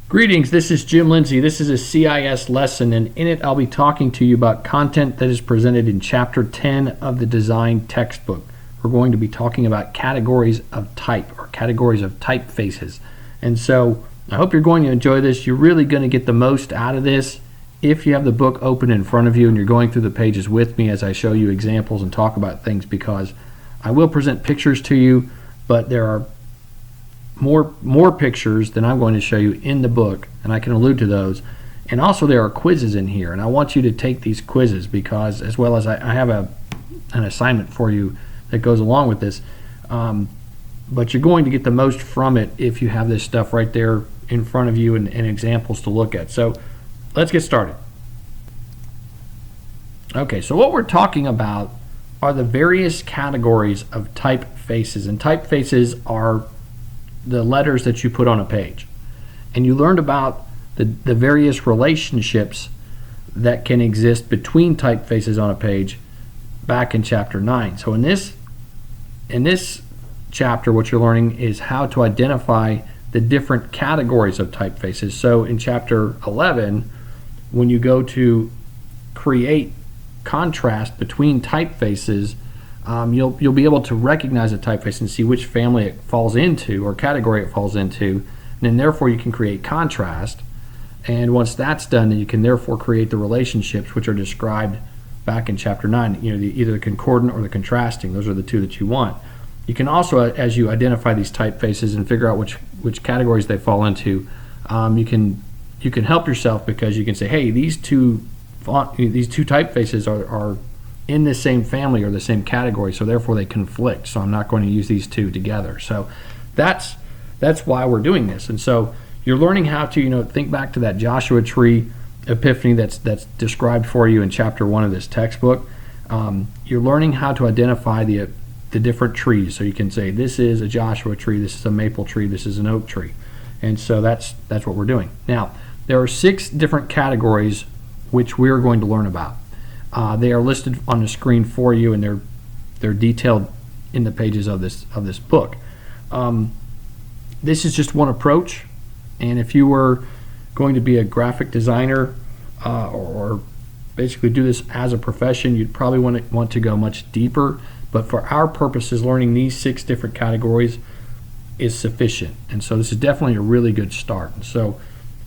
Greetings, this is Jim Lindsay. This is a CIS lesson, and in it I'll be talking to you about content that is presented in Chapter 10 of the Design textbook. We're going to be talking about categories of type, or categories of typefaces. And so I hope you're going to enjoy this. You're really going to get the most out of this if you have the book open in front of you and you're going through the pages with me as I show you examples and talk about things, because I will present pictures to you, but there are more pictures than I'm going to show you in the book, and I can allude to those. And also there are quizzes in here, and I want you to take these quizzes because, as well as I have an assignment for you that goes along with this, but you're going to get the most from it if you have this stuff right there in front of you and examples to look at. So let's get started. Okay, so what we're talking about are the various categories of typefaces, and typefaces are the letters that you put on a page. And you learned about the various relationships that can exist between typefaces on a page back in Chapter 9. So in this chapter, what you're learning is how to identify the different categories of typefaces. So in Chapter 11, when you go to create contrast between typefaces, you'll be able to recognize a typeface and see which family it falls into or category it falls into, and then therefore you can create contrast. And once that's done, then you can therefore create the relationships which are described back in Chapter 9. Either the concordant or the contrasting. Those are the two that you want. You can also, as you identify these typefaces and figure out which categories they fall into, you can help yourself, because you can say, hey, these two typefaces are in the same family or the same category, so therefore they conflict, so I'm not going to use these two together. So that's why we're doing this. And so you're learning how to think back to that Joshua tree epiphany that's described for you in Chapter 1 of this textbook. You're learning how to identify the different trees, so you can say this is a Joshua tree, this is a maple tree, this is an oak tree. And so that's what we're doing. Now there are 6 different categories which we're going to learn about. They are listed on the screen for you, and they're detailed in the pages of this book. This is just one approach, and if you were going to be a graphic designer or basically do this as a profession, you'd probably want to go much deeper. But for our purposes, learning these 6 different categories is sufficient, and so this is definitely a really good start. And so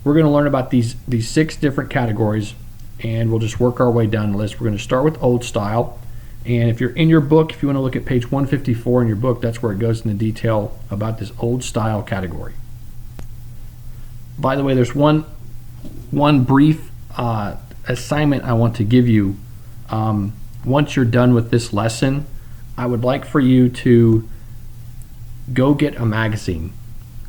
we're going to learn about these 6 different categories, and we'll just work our way down the list. We're going to start with old style, and if you're in your book, if you want to look at page 154 in your book, that's where it goes into detail about this old style category. By the way, there's one brief assignment I want to give you. Once you're done with this lesson, I would like for you to go get a magazine,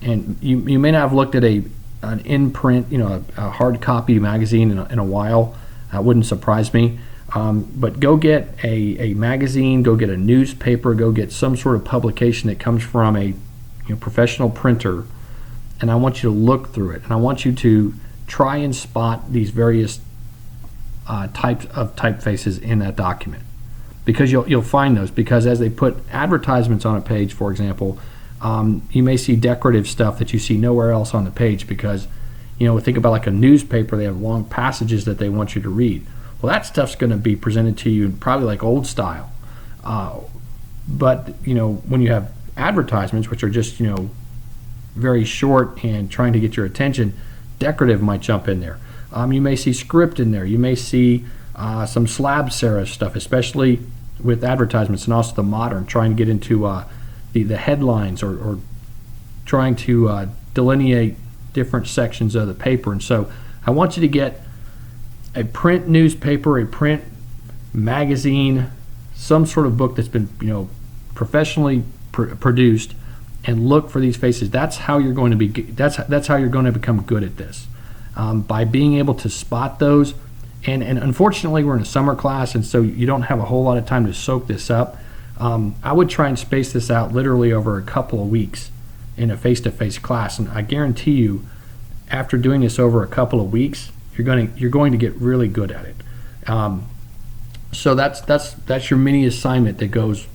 and you may not have looked at an in-print, a hard copy magazine in a while. That wouldn't surprise me. But go get a magazine, go get a newspaper, go get some sort of publication that comes from a professional printer, and I want you to look through it, and I want you to try and spot these various types of typefaces in that document, because you'll find those, because as they put advertisements on a page, for example, you may see decorative stuff that you see nowhere else on the page, because think about like a newspaper, they have long passages that they want you to read. Well, that stuff's going to be presented to you probably like old style, but when you have advertisements, which are just very short and trying to get your attention, decorative might jump in there. You may see script in there. You may see some slab serif stuff, especially with advertisements, and also the modern, trying to get into the headlines or trying to delineate different sections of the paper. And so I want you to get a print newspaper, a print magazine, some sort of book that's been professionally produced, and look for these faces. That's how you're going to be. That's how you're going to become good at this, by being able to spot those. And unfortunately, we're in a summer class, and so you don't have a whole lot of time to soak this up. I would try and space this out literally over a couple of weeks in a face-to-face class, and I guarantee you, after doing this over a couple of weeks, you're going to get really good at it. So that's your mini assignment that goes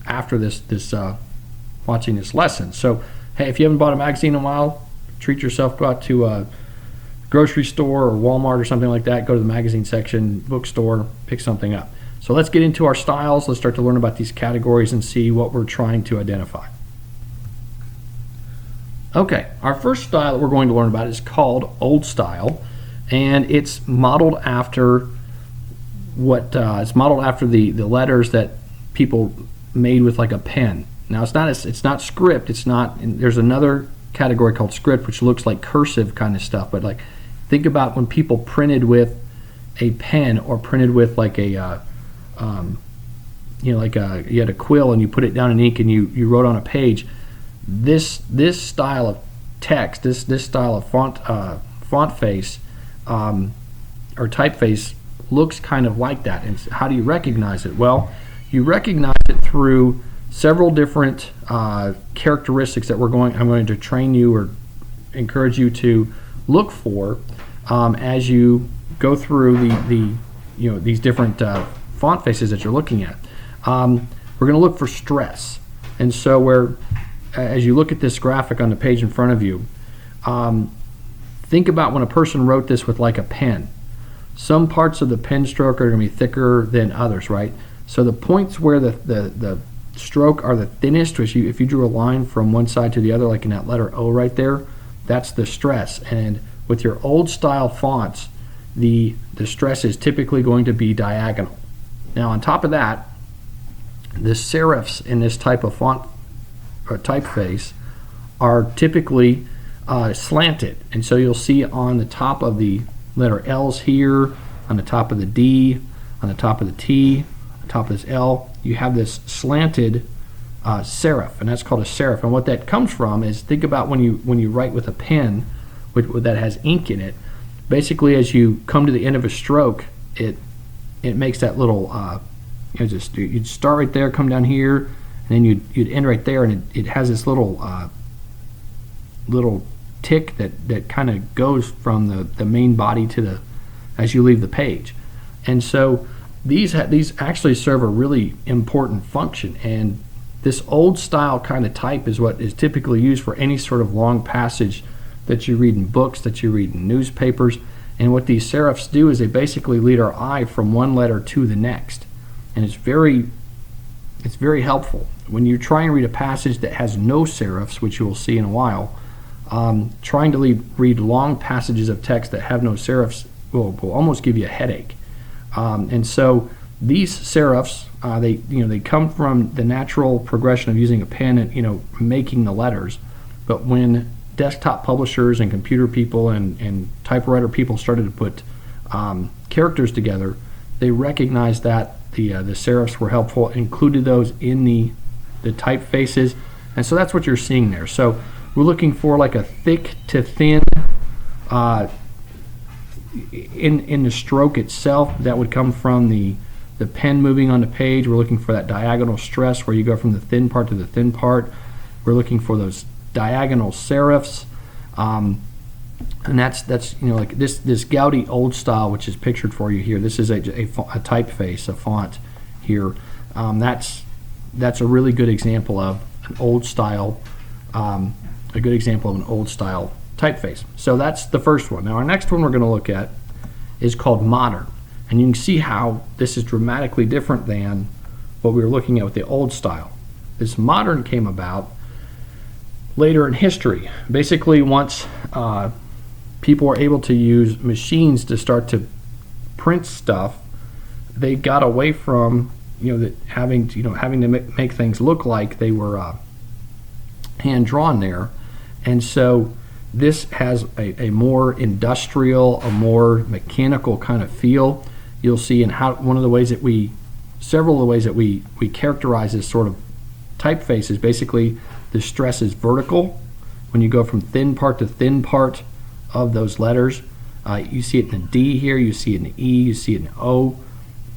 after this watching this lesson. So hey, if you haven't bought a magazine in a while, treat yourself, go out to a grocery store or Walmart or something like that, go to the magazine section, bookstore, pick something up. So let's get into our styles. Let's start to learn about these categories and see what we're trying to identify. Okay, our first style that we're going to learn about is called old style, and it's modeled after the letters that people made with like a pen. Now it's not script. There's another category called script, which looks like cursive kind of stuff. But like, think about when people printed with a pen or printed with like a you had a quill and you put it down in ink and you wrote on a page. This style of text, this style of font face or typeface looks kind of like that. And how do you recognize it? Well, you recognize it through several different characteristics that I'm going to train you or encourage you to look for as you go through these different font faces that you're looking at. We're going to look for stress, and so as you look at this graphic on the page in front of you, think about when a person wrote this with like a pen. Some parts of the pen stroke are going to be thicker than others, right? So the points where the stroke are the thinnest, which if you drew a line from one side to the other, like in that letter O right there, that's the stress. And with your old style fonts, the stress is typically going to be diagonal. Now on top of that, the serifs in this type of font or typeface are typically slanted, and so you'll see on the top of the letter L's here, on the top of the D, on the top of the T, on the top of this L, you have this slanted serif, and that's called a serif. And what that comes from is, think about when you write with a pen that has ink in it. Basically, as you come to the end of a stroke, it makes that little you'd start right there, come down here, and then you'd end right there, and it has this little tick that kind of goes from the main body to as you leave the page. And so these actually serve a really important function, and this old style kind of type is what is typically used for any sort of long passage that you read in books, that you read in newspapers. And what these serifs do is they basically lead our eye from one letter to the next, and it's very helpful when you try and read a passage that has no serifs, which you will see in a while. Trying to read long passages of text that have no serifs will almost give you a headache. And so these serifs, they come from the natural progression of using a pen and making the letters. But when desktop publishers and computer people and typewriter people started to put characters together, they recognized that the serifs were helpful, included those in the typefaces, and so that's what you're seeing there. So we're looking for like a thick to thin in the stroke itself. That would come from the pen moving on the page. We're looking for that diagonal stress where you go from the thin part to the thin part. We're looking for those diagonal serifs, and that's like this Gaudi old style, which is pictured for you here. This is a typeface, a font here. That's a really good example of an old style. A good example of an old style typeface. So that's the first one. Now our next one we're going to look at is called modern, and you can see how this is dramatically different than what we were looking at with the old style. This modern came about later in history. Basically, once people were able to use machines to start to print stuff, they got away from having to make things look like they were hand drawn there. And so this has a more industrial, a more mechanical kind of feel. You'll see in several of the ways that we characterize this sort of typeface is basically the stress is vertical. When you go from thin part to thin part of those letters, you see it in the D here, you see it in the E, you see it in the O.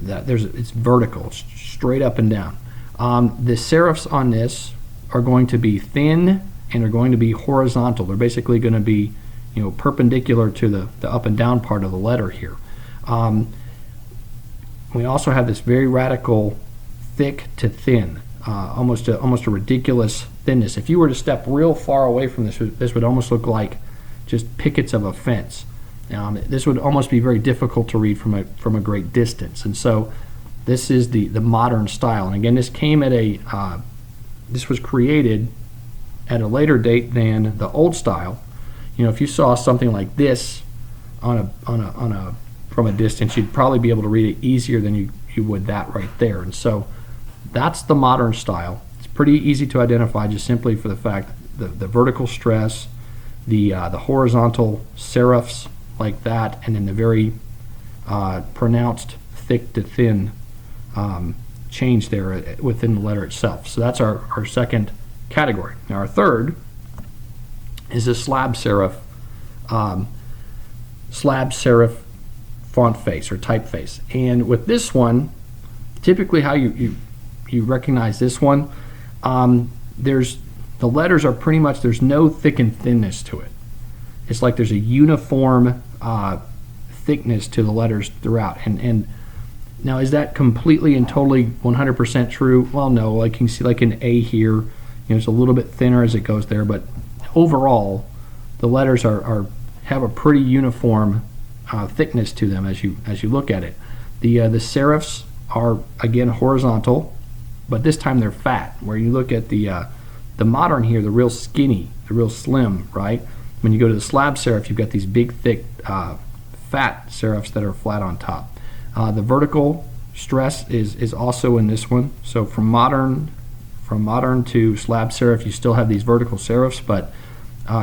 It's vertical, it's straight up and down. The serifs on this are going to be thin and are going to be horizontal. They're basically going to be perpendicular to the up and down part of the letter here. We also have this very radical thick to thin, almost a ridiculous thinness. If you were to step real far away from this would almost look like just pickets of a fence. This would almost be very difficult to read from a great distance. And so this is the modern style. And again, this came at this was created at a later date than the old style. If you saw something like this from a distance, you'd probably be able to read it easier than you would that right there. And so that's the modern style. It's pretty easy to identify just simply for the fact that the vertical stress, the horizontal serifs like that, and then the very pronounced thick to thin change there within the letter itself. So that's our second category. Now our third is a slab serif font face or typeface. And with this one, typically how you recognize this one, the letters are pretty much, there's no thick and thinness to it. It's like there's a uniform thickness to the letters throughout. And now, is that completely and totally 100% true? Well, no. Like you can see, like an A here, it's a little bit thinner as it goes there, but overall, the letters have a pretty uniform thickness to them as you look at it. The serifs are again horizontal, but this time they're fat. Where you look at the modern here, the real skinny, the real slim, right? When you go to the slab serif, you've got these big, thick, fat serifs that are flat on top. The vertical stress is also in this one. So from modern to slab serif, you still have these vertical serifs, but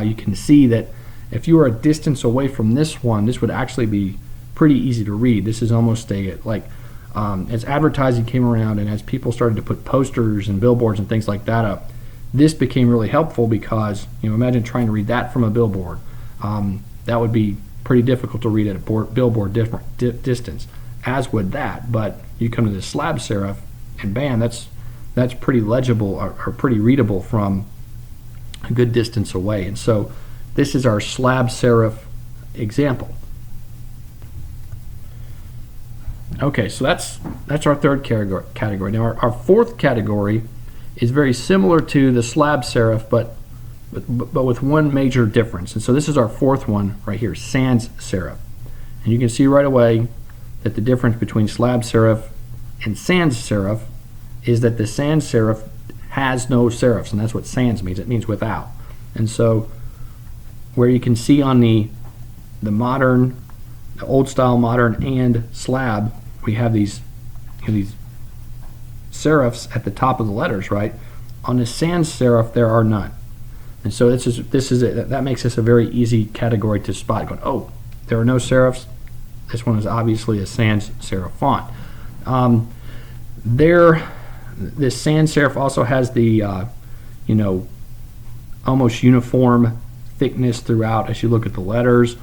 you can see that if you were a distance away from this one, this would actually be pretty easy to read. This is almost as advertising came around and as people started to put posters and billboards and things like that up, this became really helpful because, imagine trying to read that from a billboard. That would be pretty difficult to read at a billboard distance, as would that. But you come to the slab serif, and bam, that's pretty legible or pretty readable from a good distance away. And so this is our slab serif example. Okay, so that's our third category. Now our fourth category is very similar to the slab serif, but with one major difference. And so this is our fourth one right here, sans serif. And you can see right away that the difference between slab serif and sans serif is that the sans serif has no serifs, and that's what sans means. It means without. And so where you can see on the modern, the old style modern and slab, we have these serifs at the top of the letters, right? On the sans serif, there are none. And so that makes this a very easy category to spot. Going, oh, there are no serifs. This one is obviously a sans serif font. This sans serif also has the almost uniform thickness throughout as you look at the letters.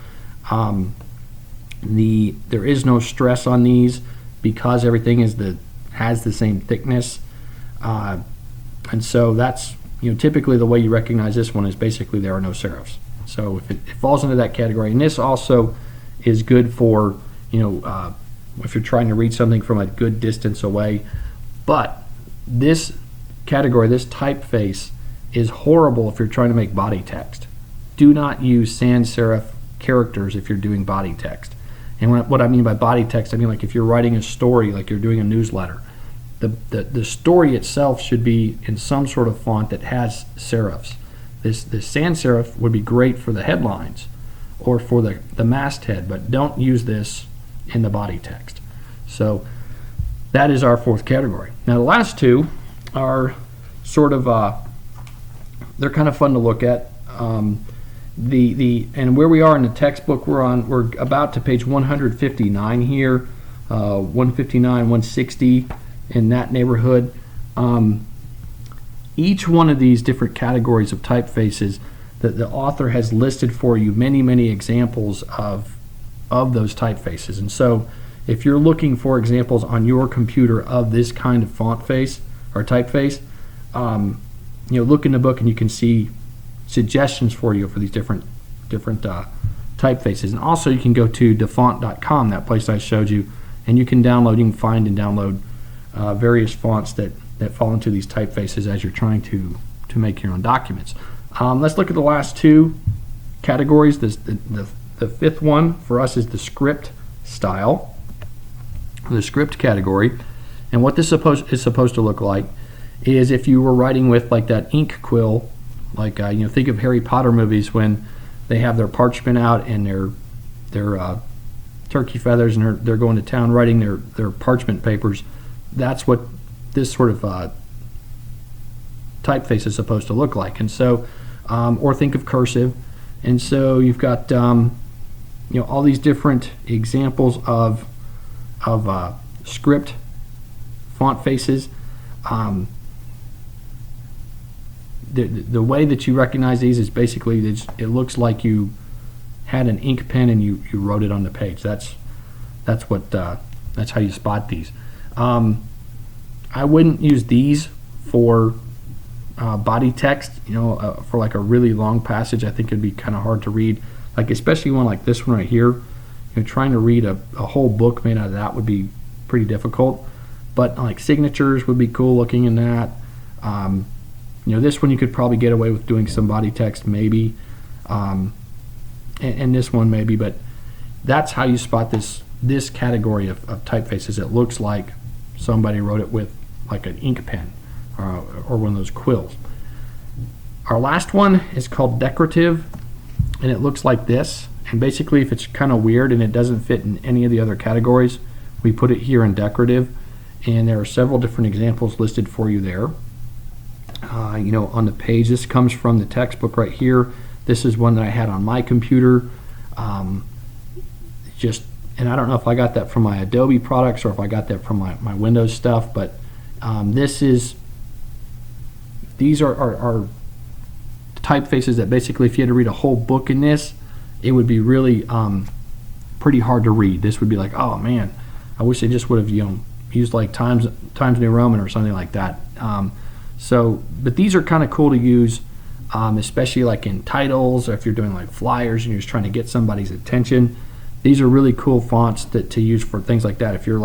There is no stress on these because everything has the same thickness, and so that's typically the way you recognize this one is basically there are no serifs. So if it falls into that category, and this also is good for if you're trying to read something from a good distance away, but this category, this typeface, is horrible if you're trying to make body text. Do not use sans serif characters if you're doing body text. And what I mean by body text, I mean like if you're writing a story, like you're doing a newsletter, the story itself should be in some sort of font that has serifs. This sans serif would be great for the headlines or for the masthead, but don't use this in the body text. So that is our fourth category. Now the last two are sort of they're kind of fun to look at. And where we are in the textbook, we're about to page 159 here, 159, 160 in that neighborhood. Each one of these different categories of typefaces, the author has listed for you many examples of those typefaces. And so if you're looking for examples on your computer of this kind of font face or typeface, look in the book and you can see suggestions for you for these different typefaces. And also you can go to Design10.com, that place I showed you, and you can find and download various fonts that fall into these typefaces as you're trying to make your own documents. Let's look at the last two. categories. The fifth one for us is the script style, the script category. And what this is supposed to look like is if you were writing with like that ink quill, like think of Harry Potter movies when they have their parchment out and their turkey feathers and they're going to town writing their parchment papers. That's what this sort of typeface is supposed to look like. And so, or think of cursive. And so you've got all these different examples of script font faces. The way that you recognize these is basically it looks like you had an ink pen and you wrote it on the page. That's how you spot these. I wouldn't use these for body text. For like a really long passage, I think it'd be kind of hard to read. Like especially one like this one right here. Trying to read a whole book made out of that would be pretty difficult. But like signatures would be cool looking in that. This one you could probably get away with doing some body text maybe, and this one maybe, but that's how you spot this category of typefaces. It looks like somebody wrote it with like an ink pen or one of those quills. Our last one is called decorative, and it looks like this. And basically if it's kind of weird and it doesn't fit in any of the other categories, we put it here in decorative, and there are several different examples listed for you there. On the page, this comes from the textbook right here. This is one that I had on my computer. And I don't know if I got that from my Adobe products or if I got that from my Windows stuff, but these are typefaces that basically if you had to read a whole book in this, it would be really pretty hard to read. This would be like, oh man, I wish they just would have used like Times New Roman or something like that. But these are kind of cool to use, especially like in titles or if you're doing like flyers and you're just trying to get somebody's attention. These are really cool fonts to use for things like that. If you're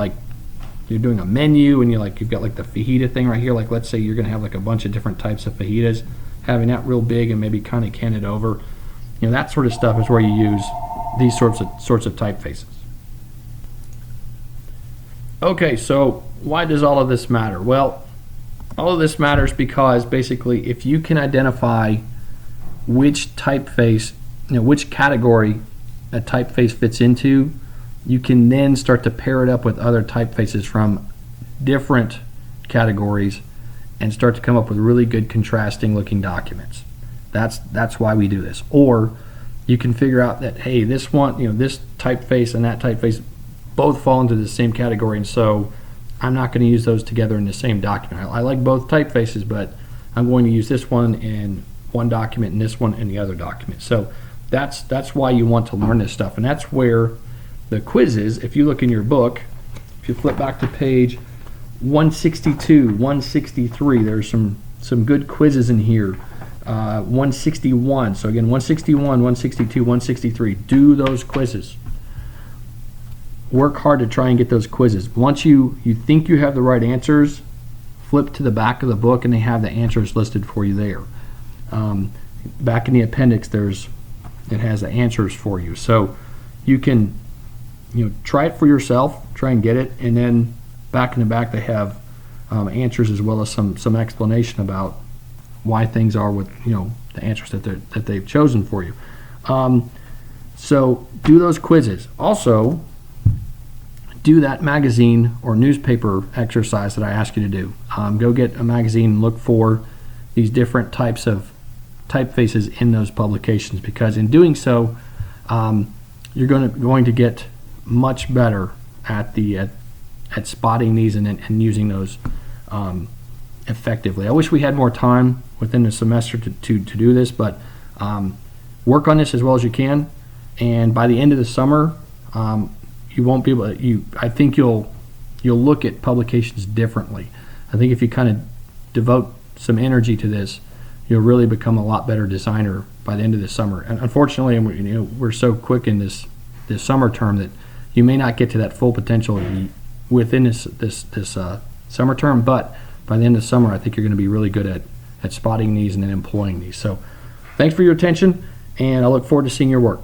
doing a menu and you've got like the fajita thing right here, like let's say you're going to have like a bunch of different types of fajitas, having that real big and maybe kind of can it over, that sort of stuff is where you use these sorts of typefaces. Okay, so why does all of this matter? Well, all of this matters because basically if you can identify which typeface, which category a typeface fits into, you can then start to pair it up with other typefaces from different categories and start to come up with really good contrasting looking documents. That's why we do this. Or you can figure out that, hey, this one, this typeface and that typeface both fall into the same category, and so I'm not going to use those together in the same document. I like both typefaces, but I'm going to use this one in one document and this one in the other document. So that's why you want to learn this stuff, and that's where the quizzes, if you look in your book, if you flip back to page 162, 163, there's some good quizzes in here. 161, so again 161, 162, 163, do those quizzes. Work hard to try and get those quizzes. Once you think you have the right answers, flip to the back of the book and they have the answers listed for you there. Back in the appendix it has the answers for you, so you can try it for yourself, try and get it, and then back in the back they have answers as well as some explanation about why things are with the answers that they've chosen for you. So do those quizzes. Also do that magazine or newspaper exercise that I asked you to do. Go get a magazine and look for these different types of typefaces in those publications, because in doing so you're going to get much better at spotting these and using those effectively. I wish we had more time within the semester to do this, but work on this as well as you can, and by the end of the summer you won't be able to, I think you'll look at publications differently. I think if you kind of devote some energy to this, you'll really become a lot better designer by the end of the summer. And unfortunately, we're so quick in this summer term that you may not get to that full potential within this summer term, but by the end of summer I think you're going to be really good at spotting these and then employing these. So thanks for your attention, and I look forward to seeing your work.